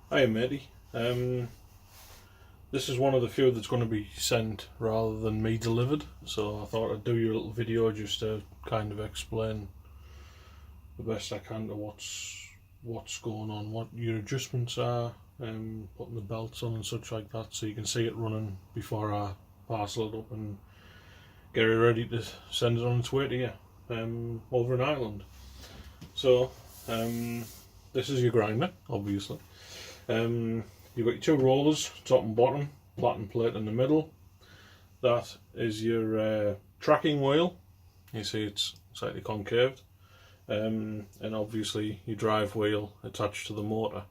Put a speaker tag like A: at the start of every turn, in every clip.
A: Hi matey. This is one of the few that's going to be sent rather than me delivered, so I thought I'd do your little video just to kind of explain the best I can to what's going on, what your adjustments are, putting the belts on and such like that, so you can see it running before I parcel it up and get it ready to send it on its way to you over in Ireland. So this is your grinder, obviously. You've got your two rollers, top and bottom, platen plate in the middle. That is your tracking wheel. You see it's slightly concaved. And obviously your drive wheel attached to the motor.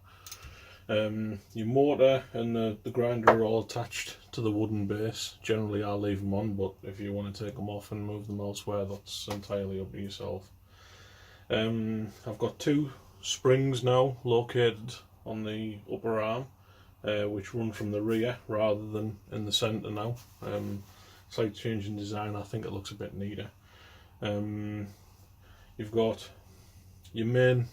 A: Your motor and the grinder are all attached to the wooden base. Generally I'll leave them on, but if you want to take them off and move them elsewhere, that's entirely up to yourself. I've got two springs now located on the upper arm, which run from the rear rather than in the centre now. Slight change in design, I think it looks a bit neater. You've got your main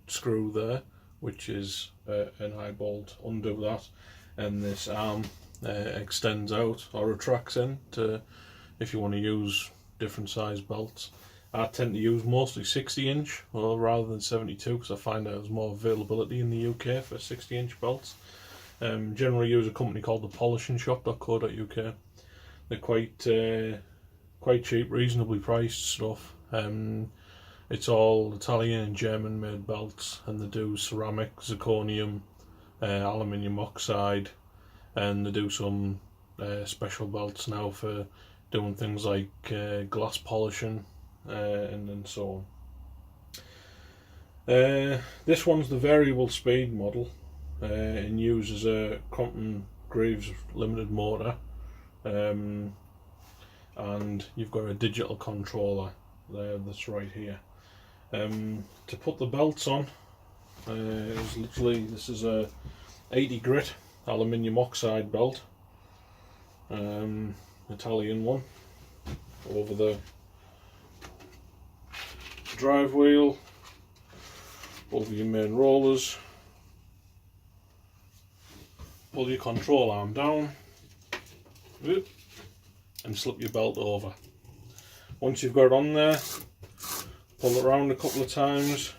A: screw there, which is an eye bolt under that, and this arm extends out or retracts in to, if you want to use different size belts. I tend to use mostly 60-inch rather than 72 because I find there's more availability in the UK for 60-inch belts. Generally use a company called thepolishingshop.co.uk. They're quite cheap, reasonably priced stuff. It's all Italian and German made belts, and they do ceramic, zirconium, aluminium oxide, and they do some special belts now for doing things like glass polishing and so on. This one's the variable speed model and uses a Compton Greaves limited motor, and you've got a digital controller there that's right here. To put the belts on, this is a 80 grit aluminium oxide belt, Italian one, over the drive wheel, over your main rollers. Pull your control arm down and slip your belt over. Once you've got it on there, pull it around a couple of times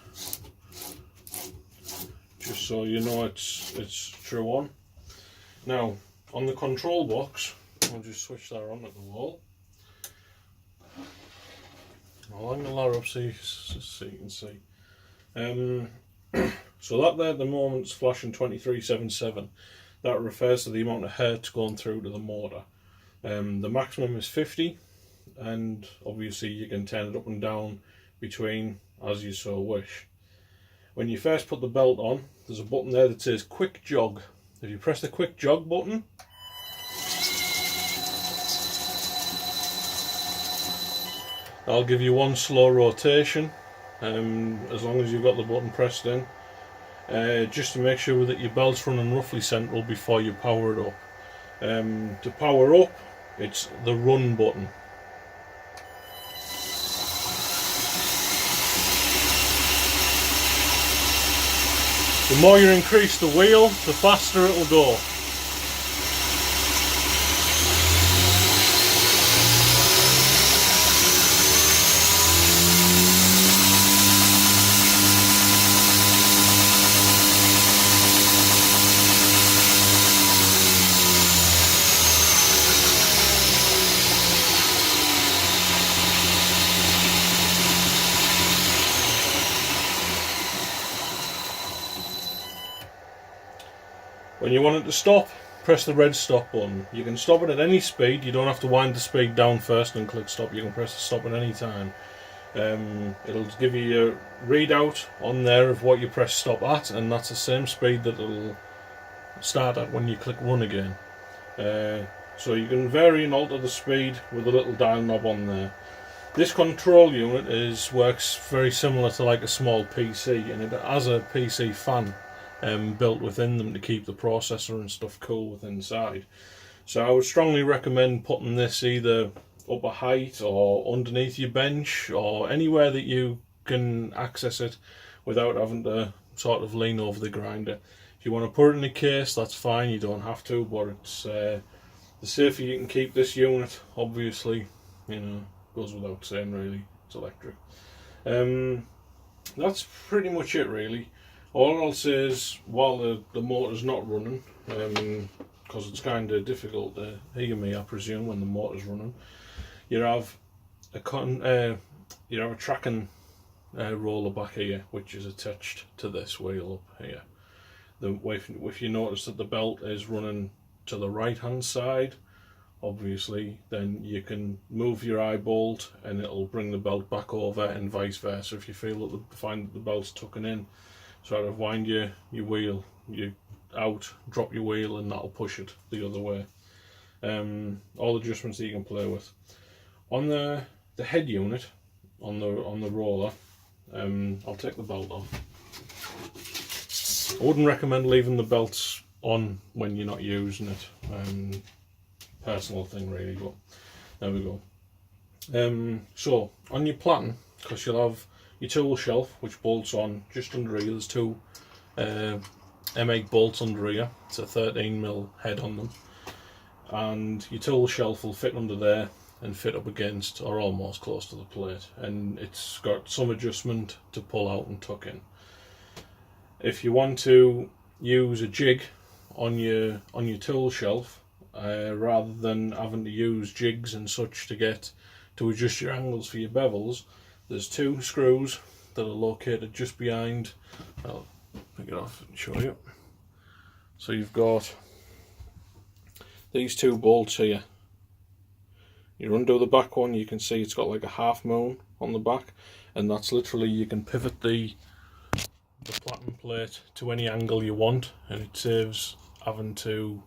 A: just so you know it's true on. Now on the control box, I'll just switch that on at the wall. I'll hang the ladder up so you can see. So that there at the moment is flashing 2377. That refers to the amount of hertz going through to the motor. The maximum is 50, and obviously you can turn it up and down between as you so wish. When you first put the belt on, there's a button there that says quick jog. If you press the quick jog button, I'll give you one slow rotation, as long as you've got the button pressed in, just to make sure that your belt's running roughly central before you power it up. To power up, it's the run button. The more you increase the wheel, the faster it will go. When you want it to stop, press the red stop button. You can stop it at any speed. You don't have to wind the speed down first and click stop. You can press the stop at any time. It'll give you a readout on there of what you press stop at, and that's the same speed that it'll start at when you click run again. So you can vary and alter the speed with a little dial knob on there. This control unit works very similar to like a small PC, and it has a PC fan built within them to keep the processor and stuff cool within inside. So I would strongly recommend putting this either up a height or underneath your bench or anywhere that you can access it without having to sort of lean over the grinder. If you want to put it in a case, that's fine, you don't have to, but it's the safer you can keep this unit, obviously, you know, goes without saying really, it's electric. That's pretty much it really. All I'll say is, while the motor's not running, because it's kind of difficult to hear me, I presume, when the motor's running, you have a tracking roller back here, which is attached to this wheel up here. If you notice that the belt is running to the right hand side, obviously, then you can move your eye bolt and it'll bring the belt back over, and vice versa. If you find that the belt's tucking in, sort of wind your wheel out, drop your wheel, and that'll push it the other way. All adjustments that you can play with. On the head unit, on the roller, I'll take the belt off. I wouldn't recommend leaving the belts on when you're not using it. Personal thing really, but there we go. So on your platen, because you'll have your tool shelf which bolts on just under here. There's two M8 bolts under here. It's a 13mm head on them, and your tool shelf will fit under there and fit up against, or almost close to, the plate, and it's got some adjustment to pull out and tuck in. If you want to use a jig on your tool shelf, rather than having to use jigs and such to adjust your angles for your bevels, there's two screws that are located just behind. I'll pick it off and show you. So you've got these two bolts here. You undo the back one, you can see it's got like a half moon on the back, and that's literally, you can pivot the platen plate to any angle you want, and it saves having to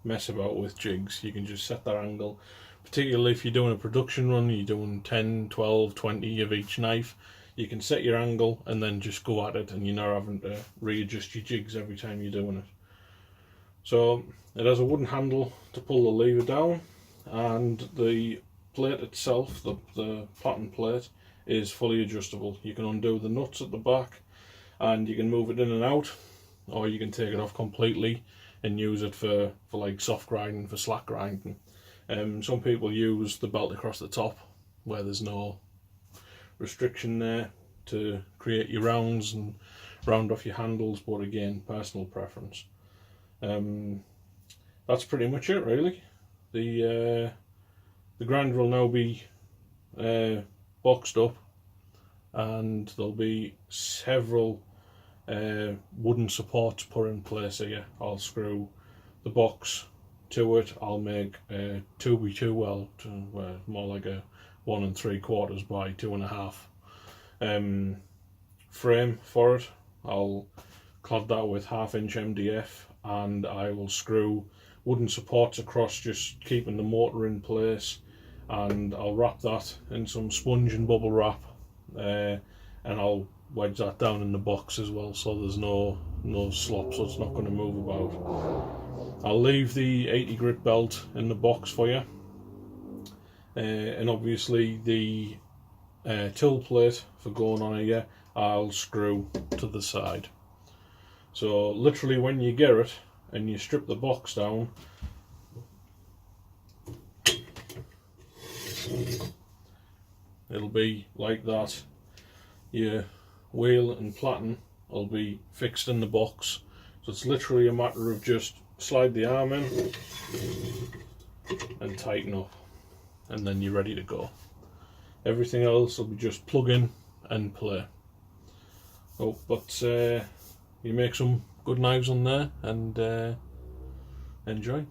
A: mess about with jigs. You can just set that angle, particularly if you're doing a production run, you're doing 10, 12, 20 of each knife, you can set your angle and then just go at it, and you're not having to readjust your jigs every time you're doing it. So it has a wooden handle to pull the lever down, and the plate itself, the platen plate, is fully adjustable. You can undo the nuts at the back and you can move it in and out, or you can take it off completely and use it for like soft grinding, for slack grinding. Some people use the belt across the top where there's no restriction there to create your rounds and round off your handles, but again, personal preference. That's pretty much it really. The grinder will now be boxed up, and there'll be several wooden supports put in place here. I'll screw the box to it. I'll make a 2x2, well, more like a 1 3/4 by 2.5 frame for it. I'll clad that with 1/2 inch MDF, and I will screw wooden supports across, just keeping the motor in place, and I'll wrap that in some sponge and bubble wrap, and I'll wedge that down in the box as well, so there's no slop, so it's not going to move about. I'll leave the 80 grit belt in the box for you, and obviously the tool plate for going on here I'll screw to the side. So literally when you get it and you strip the box down, it'll be like that. Your wheel and platen will be fixed in the box, so it's literally a matter of just slide the arm in and tighten up, and then you're ready to go. Everything else will be just plug in and play. Oh, but you make some good knives on there, and enjoy.